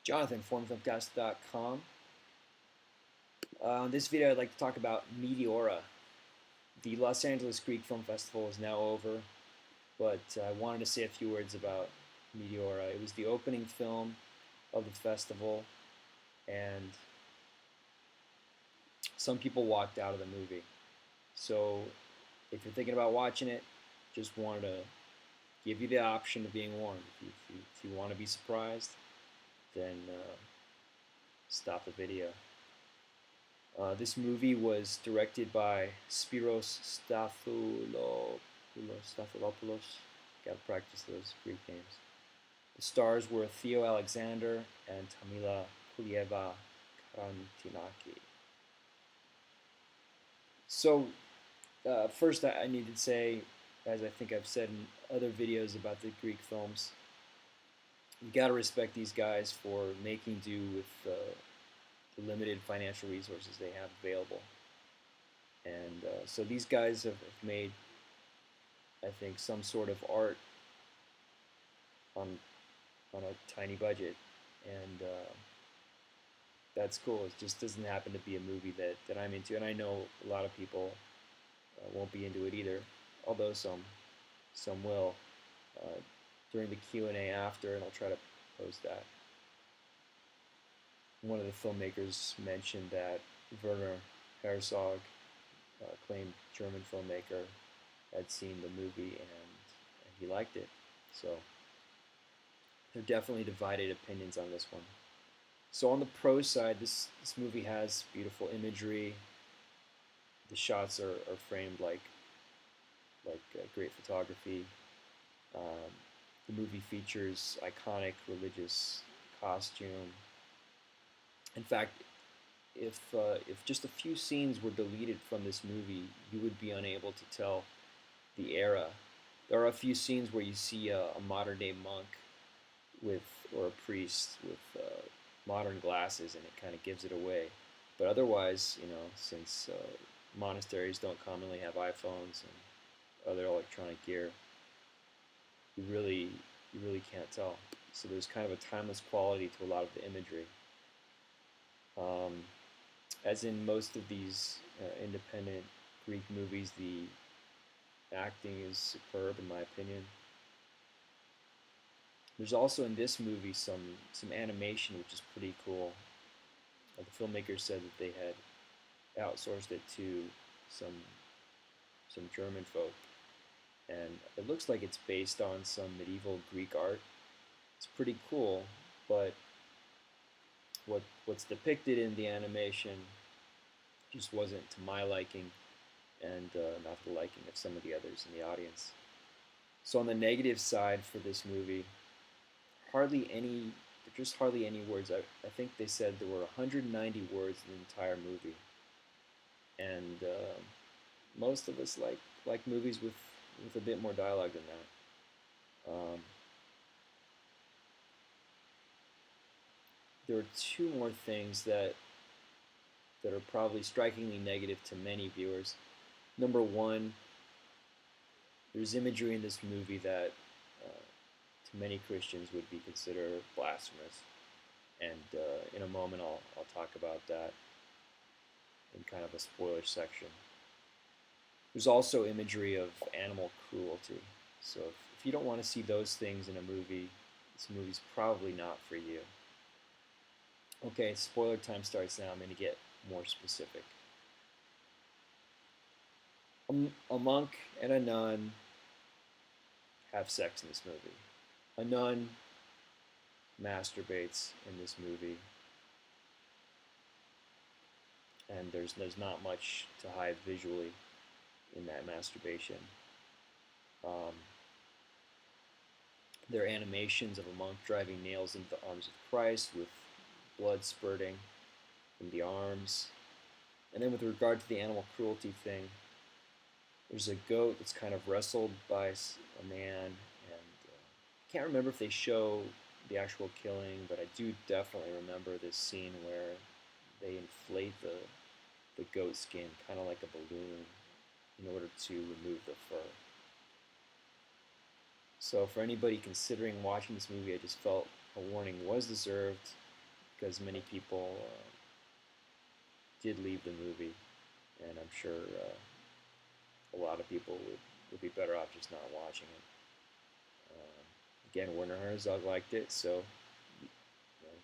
Jonathan, formfilmcast.com. In this video, I'd like to talk about Meteora. The Los Angeles Greek Film Festival is now over, but I wanted to say a few words about Meteora. It was the opening film of the festival, and some people walked out of the movie. So if you're thinking about watching it, just wanted to give you the option of being warned. If you want to be surprised, then stop the video. This movie was directed by Spiros Stathoulopoulos. Got to practice those Greek names. The stars were Theo Alexander and Tamila Koulieva-Karantinaki. So, first I need to say, as I think I've said in other videos about the Greek films, you got to respect these guys for making do with the limited financial resources they have available. And so these guys have made, I think, some sort of art on a tiny budget, and that's cool. It just doesn't happen to be a movie that I'm into, and I know a lot of people won't be into it either, although some will. During the Q&A after, and I'll try to post that. One of the filmmakers mentioned that Werner Herzog, acclaimed German filmmaker, had seen the movie and he liked it. So there are definitely divided opinions on this one. So on the pro side, this movie has beautiful imagery. The shots are framed like great photography. The movie features iconic religious costume. In fact, if just a few scenes were deleted from this movie, you would be unable to tell the era. There are a few scenes where you see a modern-day monk or a priest with modern glasses, and it kind of gives it away. But otherwise, since monasteries don't commonly have iPhones and other electronic gear, you really can't tell. So there's kind of a timeless quality to a lot of the imagery. As in most of these independent Greek movies, the acting is superb in my opinion. There's also in this movie some animation, which is pretty cool. The filmmakers said that they had outsourced it to some German folk, and it looks like it's based on some medieval Greek art. It's pretty cool, but what's depicted in the animation just wasn't to my liking, and not to the liking of some of the others in the audience. So on the negative side for this movie, just hardly any words. I think they said there were 190 words in the entire movie, and most of us like movies with a bit more dialogue than that. There are two more things that are probably strikingly negative to many viewers. Number one, there's imagery in this movie that to many Christians would be considered blasphemous, and in a moment I'll talk about that in kind of a spoiler section. There's also imagery of animal cruelty, so if you don't want to see those things in a movie, this movie's probably not for you. Okay, spoiler time starts now. I'm going to get more specific. A monk and a nun have sex in this movie. A nun masturbates in this movie, and there's not much to hide visually in that masturbation. There are animations of a monk driving nails into the arms of Christ with blood spurting from the arms. And then with regard to the animal cruelty thing, there's a goat that's kind of wrestled by a man, and I can't remember if they show the actual killing, but I do definitely remember this scene where they inflate the goat skin kind of like a balloon in order to remove the fur. So for anybody considering watching this movie, I just felt a warning was deserved. because many people did leave the movie, and I'm sure a lot of people would be better off just not watching it. Again, Werner Herzog liked it, so you know,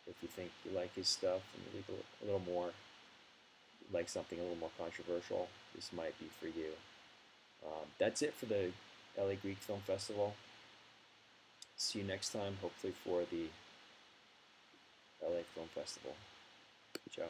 if you think you like his stuff and you like a little more, like something a little more controversial, this might be for you. That's it for the LA Greek Film Festival. See you next time, hopefully for the LA Film Festival. Ciao.